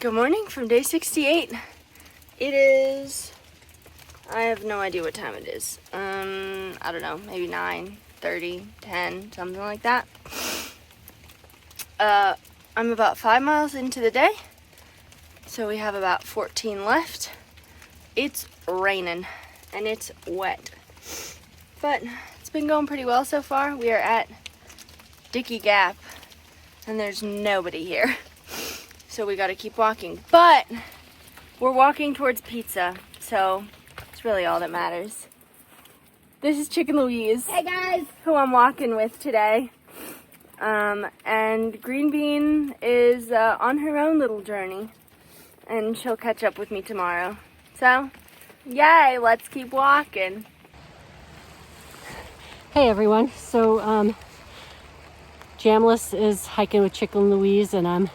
Good morning from day 68. It is, I have no idea what time it is. I don't know, maybe 9:30, 10, something like that. I'm about 5 miles into the day, so we have about 14 left. It's raining and it's wet, but it's been going pretty well so far. We are at Dickey Gap and there's nobody here. So we gotta keep walking, but we're walking towards pizza, so it's really all that matters. This is Chicken Louise. Hey guys! Who I'm walking with today. And Green Bean is on her own little journey, and she'll catch up with me tomorrow. So, yay, let's keep walking. Hey everyone, so Jamless is hiking with Chicken Louise and I'm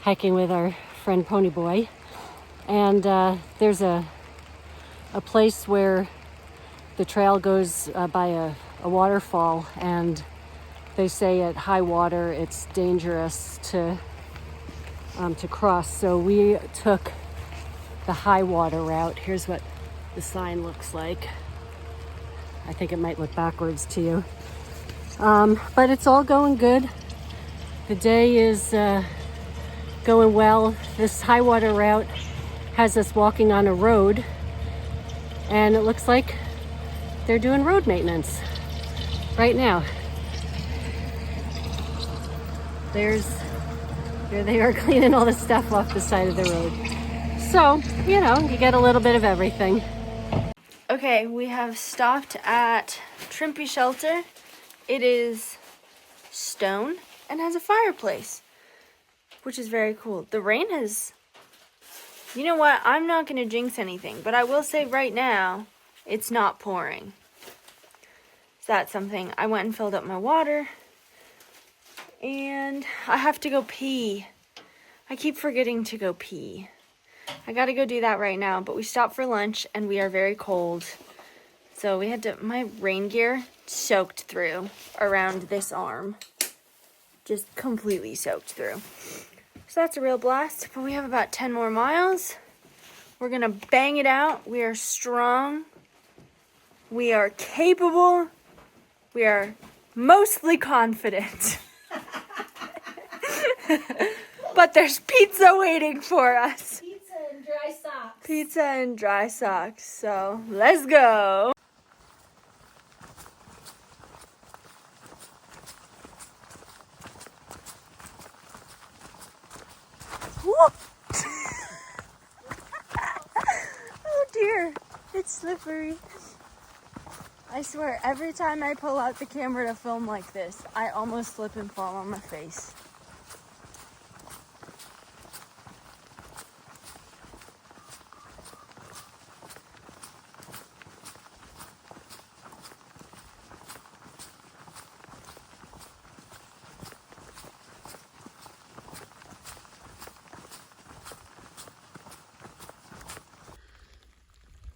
hiking with our friend Pony Boy, and there's a place where the trail goes by a waterfall, and they say at high water it's dangerous to cross, so we took the high water route. Here's what the sign looks like. I think it might look backwards to you, but it's all going good. The day is going well. This high water route has us walking on a road, and it looks like they're doing road maintenance right now. There they are, cleaning all the stuff off the side of the road. So, you know, you get a little bit of everything. Okay, we have stopped at Trimpy shelter. It is stone and has a fireplace, which is very cool. The rain has, you know what, I'm not going to jinx anything, but I will say right now, it's not pouring. So that's something. I went and filled up my water, and I have to go pee. I keep forgetting to go pee. I got to go do that right now, but we stopped for lunch, and we are very cold. So we had to, my rain gear soaked through around this arm. Just completely soaked through. So that's a real blast, but we have about 10 more miles. We're gonna bang it out. We are strong. We are capable. We are mostly confident. But there's pizza waiting for us. Pizza and dry socks. Pizza and dry socks. So let's go. Whoop. Oh dear, it's slippery. I swear, every time I pull out the camera to film like this, I almost slip and fall on my face.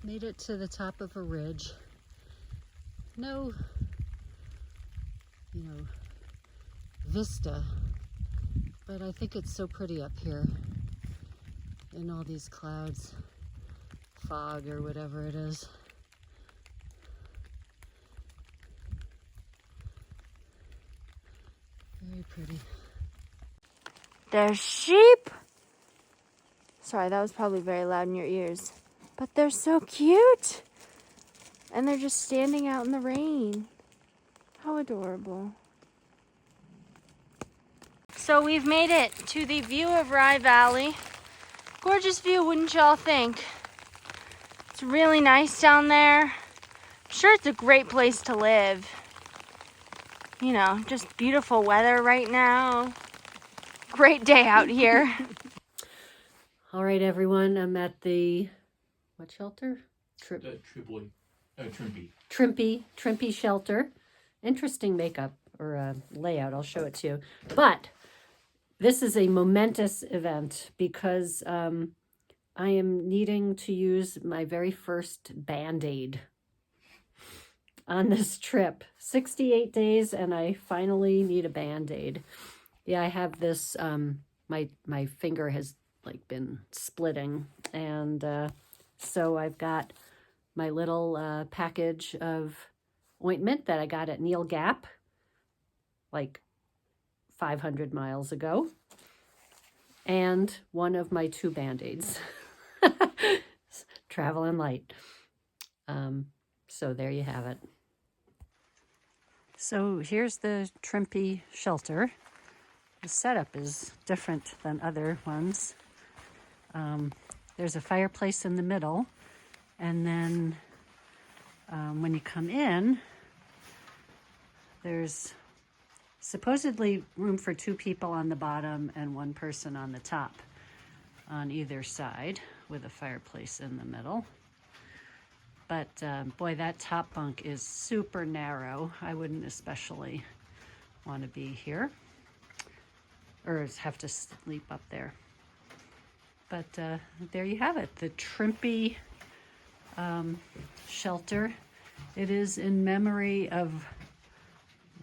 Made it to the top of a ridge. No, vista, but I think it's so pretty up here in all these clouds, fog or whatever it is. Very pretty. There's sheep. Sorry, that was probably very loud in your ears. But they're so cute. And they're just standing out in the rain. How adorable. So we've made it to the view of Rye Valley. Gorgeous view, wouldn't y'all think? It's really nice down there. I'm sure it's a great place to live. You know, just beautiful weather right now. Great day out here. All right, everyone, I'm at the, what shelter? Trimpy shelter. Interesting makeup or layout. I'll show it to you. But this is a momentous event because I am needing to use my very first Band-Aid on this trip. 68 days and I finally need a Band-Aid. Yeah, I have this, my finger has like been splitting. And so I've got my little package of ointment that I got at Neil Gap like 500 miles ago, and one of my 2 Band-Aids. Traveling light. So there you have it. So here's the Trimpy shelter. The setup is different than other ones. There's a fireplace in the middle, and then when you come in, there's supposedly room for 2 people on the bottom and 1 person on the top on either side, with a fireplace in the middle. But boy, that top bunk is super narrow. I wouldn't especially want to be here or have to sleep up there. But there you have it, the Trimpy shelter. It is in memory of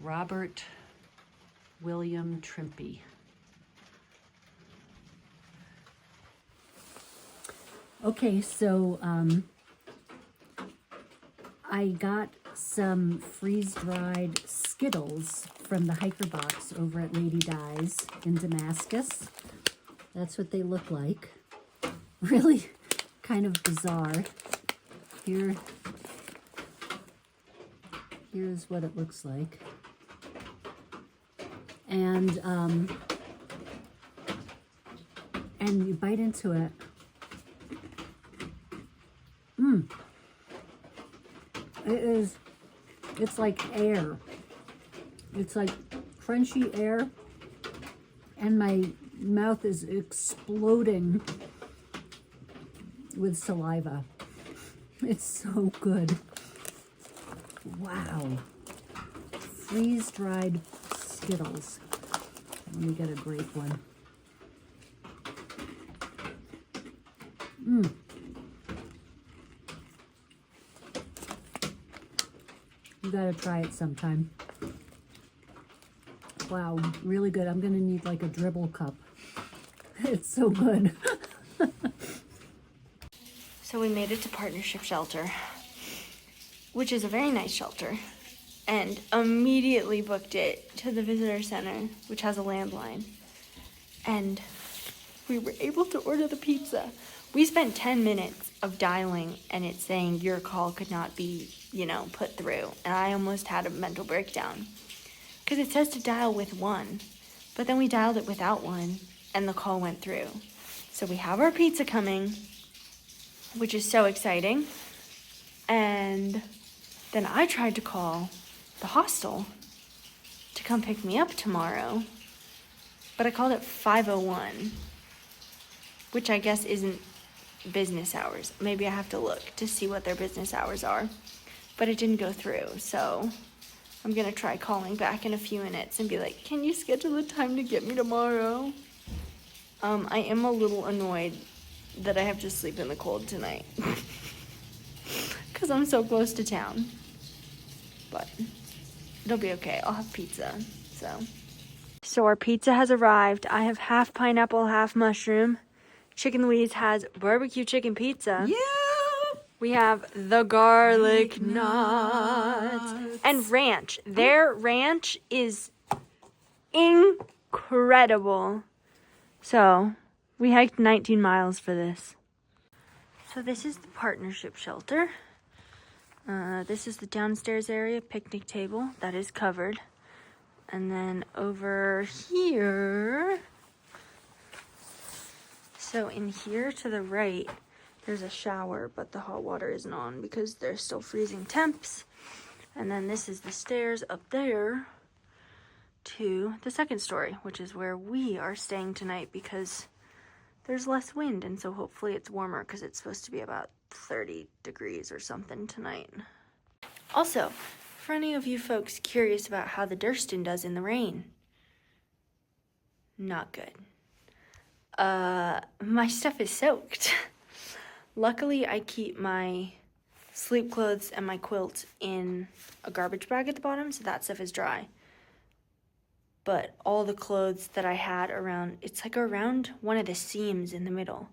Robert William Trimpy. Okay, so I got some freeze-dried Skittles from the hiker box over at Lady Di's in Damascus. That's what they look like. Really kind of bizarre. Here's what it looks like. And you bite into it. It's like air. It's like crunchy air, and my mouth is exploding with saliva. It's so good. Wow. Freeze-dried Skittles. Let me get a grape one. You gotta try it sometime. Wow, really good. I'm gonna need like a dribble cup. It's so good. So we made it to Partnership Shelter, which is a very nice shelter, and immediately booked it to the visitor center, which has a landline. And we were able to order the pizza. We spent 10 minutes of dialing and it saying your call could not be, put through. And I almost had a mental breakdown because it says to dial with 1, but then we dialed it without 1 and the call went through. So we have our pizza coming, which is so exciting. And then I tried to call the hostel to come pick me up tomorrow, but I called at 5:01, which I guess isn't business hours. Maybe I have to look to see what their business hours are, but it didn't go through. So I'm gonna try calling back in a few minutes and be like, can you schedule a time to get me tomorrow? I am a little annoyed that I have to sleep in the cold tonight because I'm so close to town, but it'll be okay. I'll have pizza. So our pizza has arrived. I have half pineapple, half mushroom. Chicken Louise has barbecue chicken pizza. Yeah! We have the garlic nuts and ranch. Their ranch is incredible. So we hiked 19 miles for this. So this is the Partnership Shelter. This is the downstairs area, picnic table. That is covered. And then over here, so in here to the right, there's a shower, but the hot water isn't on because there's still freezing temps. And then this is the stairs up there to the second story, which is where we are staying tonight because there's less wind, and so hopefully it's warmer because it's supposed to be about 30 degrees or something tonight. Also, for any of you folks curious about how the Durston does in the rain, not good. My stuff is soaked. Luckily, I keep my sleep clothes and my quilt in a garbage bag at the bottom, so that stuff is dry. but all the clothes that I had around, it's like around one of the seams in the middle.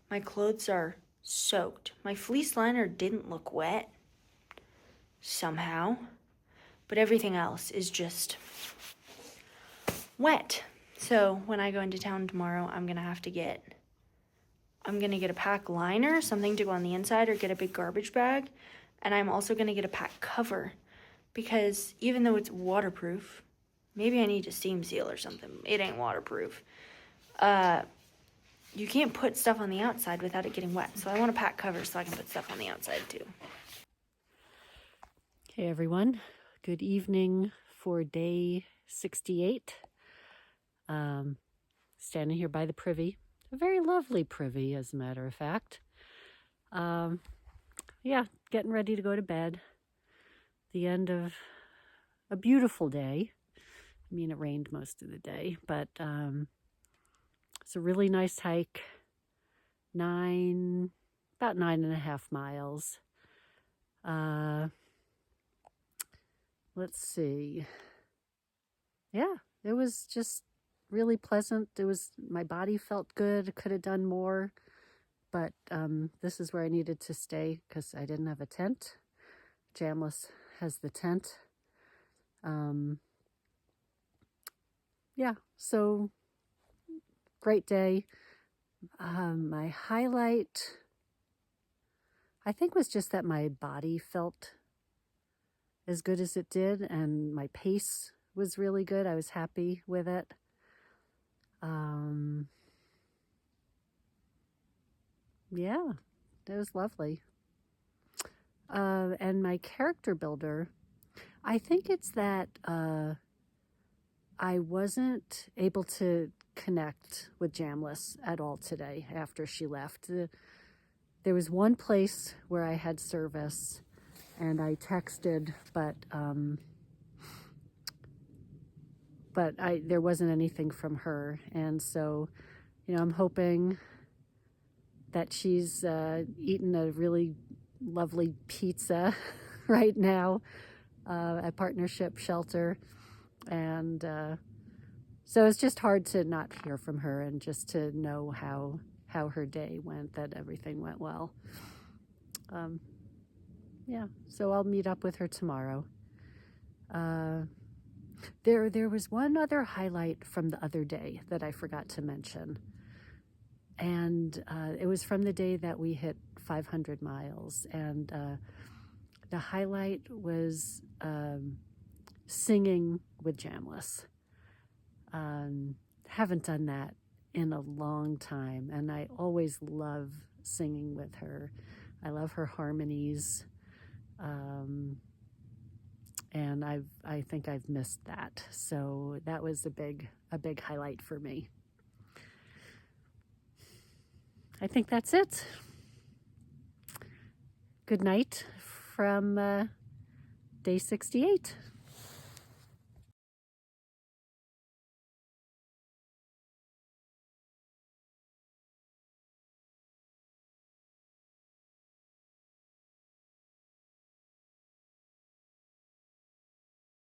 My clothes are soaked. My fleece liner didn't look wet somehow, but everything else is just wet. So when I go into town tomorrow, I'm gonna get a pack liner, something to go on the inside, or get a big garbage bag. And I'm also gonna get a pack cover because even though it's waterproof, maybe I need a seam seal or something. It ain't waterproof. You can't put stuff on the outside without it getting wet. So I want a pack cover so I can put stuff on the outside too. Hey everyone, good evening for day 68. Standing here by the privy, a very lovely privy as a matter of fact. Yeah, getting ready to go to bed. The end of a beautiful day. I mean, it rained most of the day, but it's a really nice hike. About 9.5 miles. Let's see. Yeah, it was just really pleasant. My body felt good. Could have done more, but this is where I needed to stay because I didn't have a tent. Jamless has the tent. Yeah, so great day. My highlight, I think, was just that my body felt as good as it did, and my pace was really good. I was happy with it. Yeah, it was lovely. And my character builder, I think it's that I wasn't able to connect with Jamless at all today after she left. There was one place where I had service and I texted, but there wasn't anything from her. And so, I'm hoping that she's eating a really lovely pizza right now at Partnership Shelter. And so it's just hard to not hear from her and just to know how her day went, that everything went well. Yeah, so I'll meet up with her tomorrow. There was one other highlight from the other day that I forgot to mention. And it was from the day that we hit 500 miles. And the highlight was singing with Jamless. Haven't done that in a long time, and I always love singing with her. I love her harmonies, and I think I've missed that. So that was a big highlight for me. I think that's it. Good night from day 68.